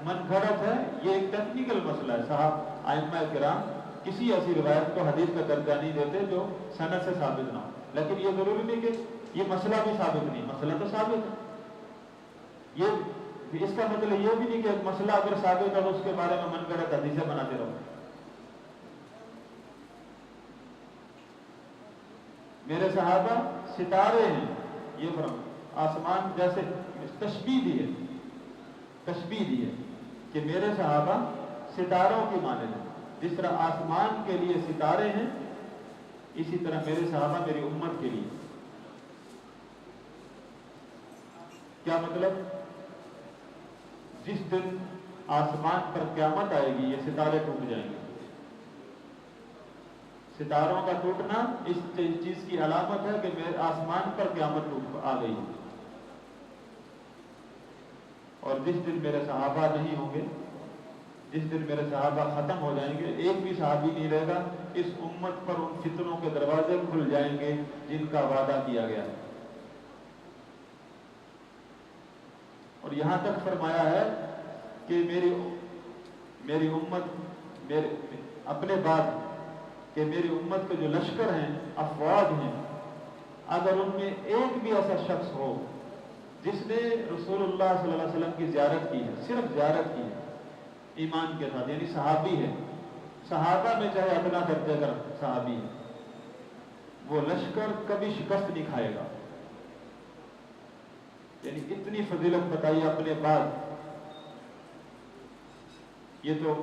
من گھڑت ہے، یہ ایک ٹیکنیکل مسئلہ ہے. صاحب ائمہ کرام کسی ایسی روایت کو حدیث کا درجہ نہیں دیتے جو سند سے ثابت نہ ہو، لیکن یہ ضروری نہیں کہ یہ مسئلہ بھی ثابت نہیں، مسئلہ تو ثابت ہے. یہ اس کا مطلب یہ بھی نہیں کہ مسئلہ اگر ثابت ہے تو اس کے بارے میں من گھڑت حدیثیں بناتے رہو. میرے صحابہ ستارے ہیں، یہ فرق آسمان جیسے تشبیہ دی ہے کہ میرے صحابہ ستاروں کی مانند ہیں. جس طرح آسمان کے لیے ستارے ہیں، اسی طرح میرے صحابہ میری امت کے لیے. کیا مطلب؟ جس دن آسمان پر قیامت آئے گی یہ ستارے ٹوٹ جائیں گے. ستاروں کا ٹوٹنا اس چیز کی علامت ہے کہ میرے آسمان پر قیامت ٹوٹ آ گئی. اور جس دن میرے صحابہ نہیں ہوں گے، جس دن میرے صحابہ ختم ہو جائیں گے، ایک بھی صحابی نہیں رہے گا، اس امت پر ان فتنوں کے دروازے کھل جائیں گے جن کا وعدہ کیا گیا ہے. اور یہاں تک فرمایا ہے کہ میری امت اپنے بعد کہ میری امت کے جو لشکر ہیں، افواج ہیں، اگر ان میں ایک بھی ایسا شخص ہو جس نے رسول اللہ صلی اللہ علیہ وسلم کی زیارت کی ہے، صرف زیارت کی ہے ایمان کے ساتھ، یعنی صحابی ہے، صحابہ میں چاہے ادنا درجے کا صحابی ہے، وہ لشکر کبھی شکست نہیں کھائے گا. یعنی اتنی فضیلت بتائی اپنے بعد، یہ تو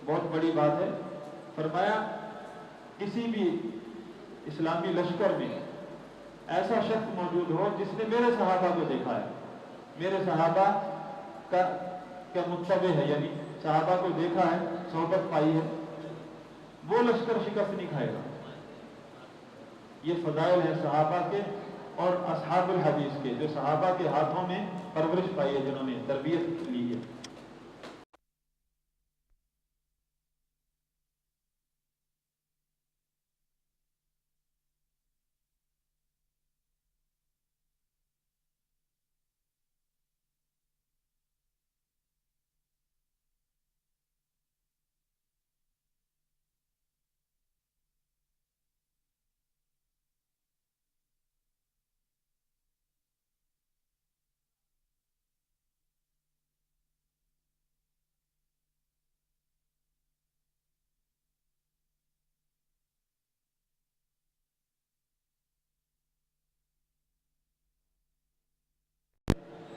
بہت بڑی بات ہے. فرمایا کسی بھی اسلامی لشکر میں ایسا شخص موجود ہو جس نے میرے صحابہ کو دیکھا ہے، میرے صحابہ کا متبع ہے، یعنی صحابہ کو دیکھا ہے، صحبت پائی ہے، وہ لشکر شکست نہیں کھائے گا. یہ فضائل ہے صحابہ کے اور اصحاب الحدیث کے، جو صحابہ کے ہاتھوں میں پرورش پائی ہے، جنہوں نے تربیت لی ہے.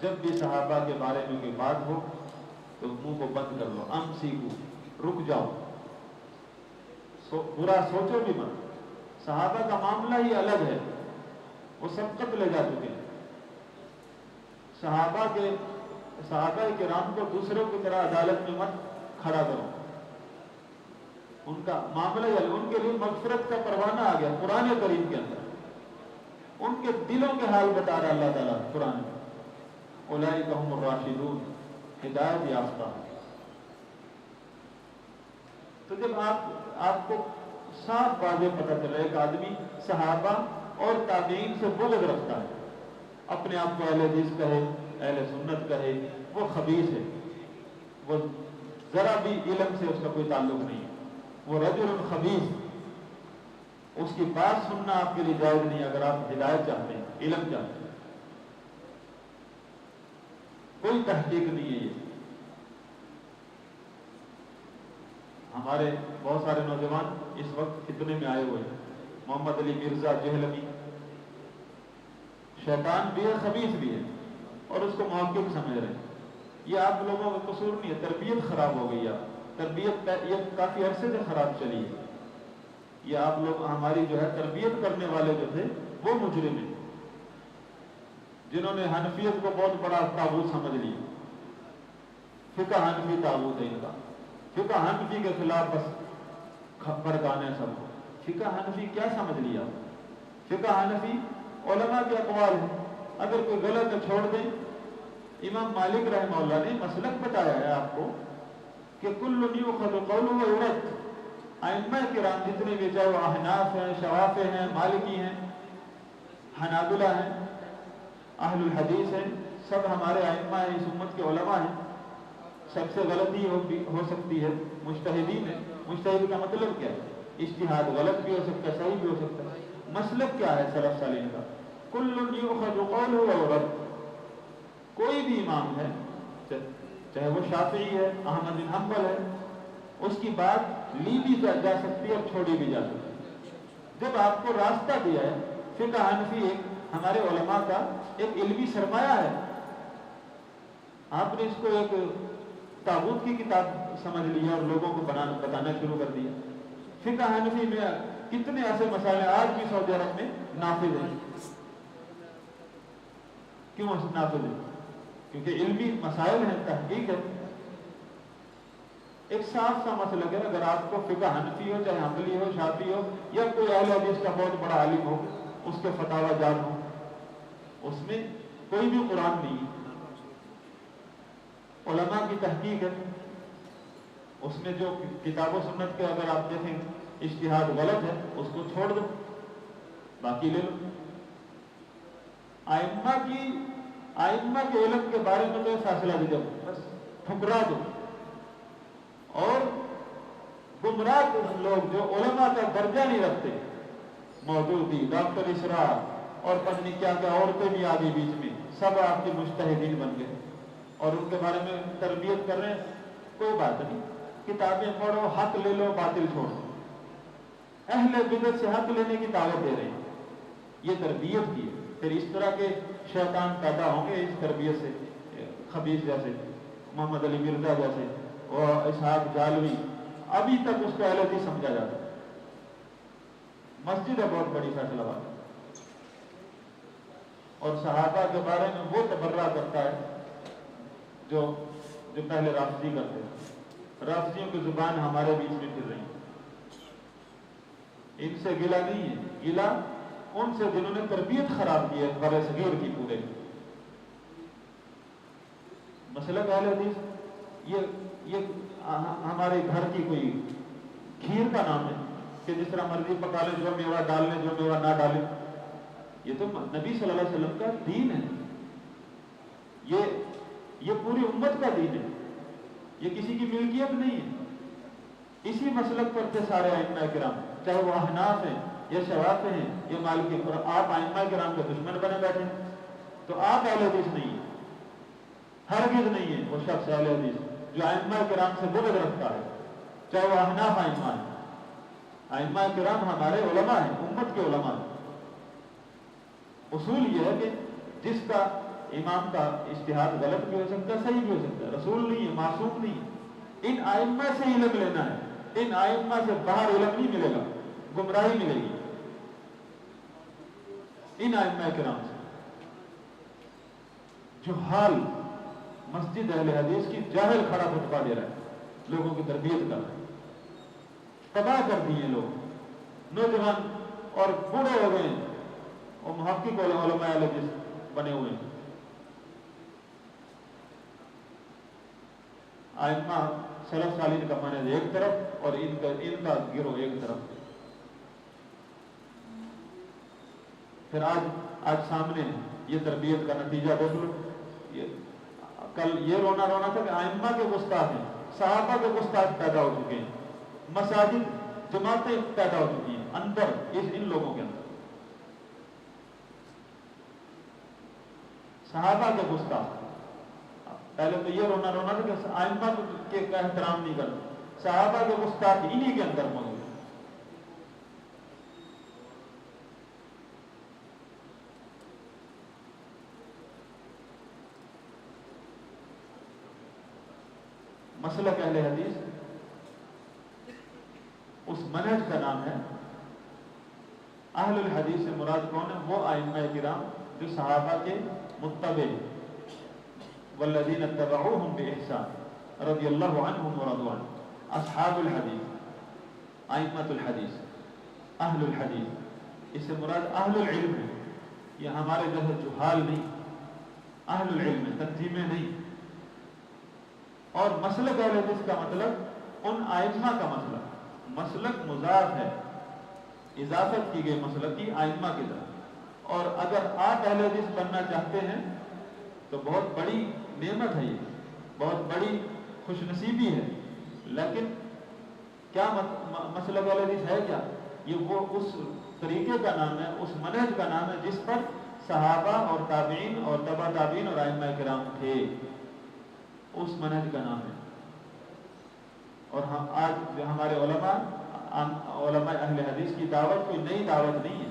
جب بھی صحابہ کے بارے میں کوئی بات ہو تو منہ کو بند کر لو، سیکھو، رک جاؤ، برا سوچو بھی مت. صحابہ کا معاملہ ہی الگ ہے، وہ سبقت لے جا چکے ہیں. صحابہ کرام کو دوسروں کی طرح عدالت میں مت کھڑا کرو، ان کا معاملہ ہی الگ. ان کے لیے مغفرت کا پروانہ آ گیا قرآن کریم کے اندر. ان کے دلوں کے حال بتا رہا اللہ تعالیٰ قرآن میں، اولئک ھم الراشدون، ہدایت یافتہ. تو جب آپ کو صاف واضح پتہ چلے ایک آدمی صحابہ اور تابعین سے بغض رکھتا ہے، اپنے آپ کو اہل حدیث کہے، اہل سنت کہے، وہ خبیث ہے، وہ ذرا بھی علم سے اس کا کوئی تعلق نہیں ہے، وہ رجل خبیث. اس کی بات سننا آپ کے لیے جائز نہیں اگر آپ ہدایت چاہتے ہیں، علم چاہتے ہیں. کوئی تحقیق نہیں ہے. یہ ہمارے بہت سارے نوجوان اس وقت فتنے میں آئے ہوئے ہیں. محمد علی مرزا جہلمی شیطان بھی ہے، خبیث بھی ہے، اور اس کو محقق سمجھ رہے ہیں. یہ آپ لوگوں کا قصور نہیں ہے، تربیت خراب ہو گئی. تربیت یہ کافی عرصے سے خراب چلی ہے. یہ آپ لوگ ہماری جو ہے تربیت کرنے والے جو تھے وہ مجرم ہیں، جنہوں نے حنفیت کو بہت بڑا تاغوت سمجھ لیا. فقہ حنفی تاغوت ہے ان کا. فقہ حنفی کے خلاف بس بھڑکانے سب کو. فقہ حنفی کیا سمجھ لیا؟ فقہ حنفی علماء کے اقوال ہیں، اگر کوئی غلط ہے چھوڑ دیں. امام مالک رحمہ اللہ نے مسلک بتایا ہے آپ کو کہ کل یؤخذ قولہ ویرد. ائمہ کرام جتنے بھی، چاہے وہ احناف ہیں، شوافع ہیں، مالکی ہیں، حنابلہ ہیں، اہل الحدیث ہیں، سب ہمارے ائمہ ہیں، اس امت کے علماء ہیں. سب سے غلطی ہو سکتی ہے مجتہدین ہے. مجتہد کا مطلب کیا ہے؟ اجتہاد غلط بھی ہو سکتا ہے، صحیح بھی ہو سکتا ہے. مسلک کیا ہے سلف صالحین کا؟ کل یؤخذ قولہ ویرد. کوئی بھی امام ہے، چاہے وہ شافعی ہے، احمد بن حنبل ہے، اس کی بات لی بھی جا سکتی ہے اور چھوڑی بھی جا سکتی ہے. جب آپ کو راستہ دیا ہے، فقہ حنفی ایک ہمارے علماء کا ایک علمی سرمایہ ہے. آپ نے اس کو ایک تاغوت کی کتاب سمجھ لیا اور لوگوں کو بتانا شروع کر دیا. فقہ حنفی میں کتنے ایسے مسائل آج بھی سعودی عرب میں نافذ ہیں. کیوں نافذ ہیں؟ کیونکہ علمی مسائل ہیں، تحقیق ہے. ایک صاف سا مسئلہ ہے، اگر آپ کو فقہ حنفی ہو، چاہے حنبلی ہو، شافعی ہو، یا کوئی اہل حدیث کا بہت بڑا عالم ہو، اس کے فتاوی جات ہو، اس میں کوئی بھی قرآن نہیں ہے. علماء کی تحقیق ہے، اس میں جو کتاب و سنت کے اگر آپ دیکھیں اجتہاد غلط ہے، اس کو چھوڑ دو، باقی لے لو. آئمہ کے علم کے بارے میں تو فیصلہ دے دو، بس ٹھکرا دو. اور گمراہ لوگ جو علماء کا درجہ نہیں رکھتے، مودودی، ڈاکٹر اسرا اور پتہ نہیں کیا کیا عورتیں بھی آ گئی بیچ میں، سب آپ کے مجتہدین بن گئے اور ان کے بارے میں تربیت کر رہے ہیں. کوئی بات نہیں، کتابیں پڑھو، حق لے لو، باطل چھوڑو. اہل بدعت سے حق لینے کی دعوت دے رہے ہیں، یہ تربیت کی ہے. پھر اس طرح کے شیطان پیدا ہوں گے اس تربیت سے، خبیث جیسے، محمد علی مرزا جیسے، اور اسحاق جالوی. ابھی تک اس کو اہل حدیث سمجھا جاتا ہے. مسجد ہے بہت بڑی فیصلہ آباد، اور صحابہ کے بارے میں وہ تبرہ کرتا ہے جو پہلے رافضی کرتے ہیں. رافضیوں کی زبان ہمارے بیچ میں پھر رہی ہے. ان سے گلہ نہیں ہے، گلہ ان سے جنہوں نے تربیت خراب کی ہے بر صغیر کی پورے. مسلک اہل حدیث یہ ہمارے گھر کی کوئی کھیر کا نام ہے کہ جس طرح مرضی پکا لیں، جو میوہ ڈال لیں، جو میوہ نہ ڈالیں. یہ تو نبی صلی اللہ علیہ وسلم کا دین ہے، یہ پوری امت کا دین ہے، یہ کسی کی ملکیت نہیں ہے. اسی مسلک پر تھے سارے ائمہ کرام، چاہے وہ احناف ہیں یا شوافی ہیں یا مالکی. اور آپ ائمہ کرام کے دشمن بنے بیٹھے، تو آپ اہل حدیث نہیں ہیں، ہرگز نہیں ہے وہ شخص اہل حدیث جو ائمہ کرام سے بغض رکھتا ہے، چاہے وہ احناف ائمہ ہیں. ائمہ کرام ہمارے علماء ہیں، امت کے علماء ہیں. اصول یہ ہے کہ جس کا امام کا اجتہاد غلط بھی ہو سکتا ہے، صحیح بھی ہو سکتا ہے. رسول نہیں ہے، معصوم نہیں ہے. ان ائمہ سے علم لینا ہے، ان ائمہ سے باہر علم نہیں ملے گا، گمراہی ملے گی. ان ائمہ کرام سے جو حال مسجد اہل حدیث کی جاہل کھڑا خطبہ دے رہا ہے، لوگوں کی تربیت کر رہا ہے، تباہ کر دیے لوگ. نوجوان اور بوڑھے ہو گئے اور محقق علماء اہل حدیث بنے ہوئے ہیں. ائمہ سلف صالحین کا منہج ایک طرف اور ان کا گروہ ایک طرف. پھر آج سامنے یہ تربیت کا نتیجہ دیکھ لو. کل یہ رونا تھا کہ ائمہ کے گستاخ ہیں، صحابہ کے گستاخ پیدا ہو چکے ہیں، مساجد جماعتیں پیدا ہو چکی ہیں اندر ان لوگوں کے اندر. صحابہ کے گستاخ. پہلے تو یہ رونا تھا کہ ائمہ کے احترام نہیں کرتے، صحابہ کے گستاخ انہی کے اندر موجود. مسلک اہل حدیث اس منہج کا نام ہے. اہل الحدیث سے مراد کون ہے؟ وہ ائمہ کرام جو صحابہ کے متبع، والذین اتبعوہم بإحسان رضی اللہ عنہم ورضوا عنہ. اصحاب الحدیث، ائمۃ الحدیث، اہل الحدیث، اس سے مراد اہل العلم ہے. یہ ہمارے جیسے جہال نہیں، اہل العلم ہے، تنظیمیں نہیں. اور مسلک اہل حدیث کا مطلب ان ائمہ کا مسلک مضاف ہے، اضافت کی گئی مسلک کی ائمہ کی طرف. اور اگر آپ اہل حدیث بننا چاہتے ہیں تو بہت بڑی نعمت ہے، یہ بہت بڑی خوش نصیبی ہے، لیکن کیا مسلک اہل حدیث ہے کیا؟ یہ وہ اس طریقے کا نام ہے، اس منہج کا نام ہے جس پر صحابہ اور تابعین اور تبع تابعین اور ائمہ کرام تھے، اس منہج کا نام ہے۔ اور ہم آج جو ہمارے علماء اہل حدیث کی دعوت کوئی نئی دعوت نہیں ہے،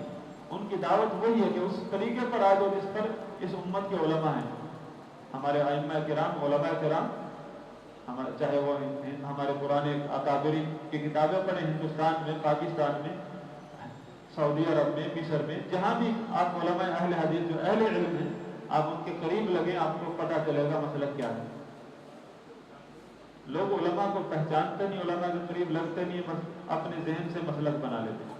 ان کی دعوت وہی ہے کہ اس طریقے پر آج اور جس پر اس امت کے علماء ہیں، ہمارے ائمہ کرام، علماء کرام، چاہے وہ ہمارے پرانے اکابرین کی کتابیں پڑھیں، ہندوستان میں، پاکستان میں، سعودی عرب میں، مصر میں، جہاں بھی آپ علماء اہل حدیث جو اہل علم ہیں، آپ ان کے قریب لگیں، آپ کو پتہ چلے گا مسلک کیا ہے۔ لوگ علماء کو پہچانتے نہیں، علماء کے قریب لگتے نہیں، بس اپنے ذہن سے مسلک بنا لیتے ہیں۔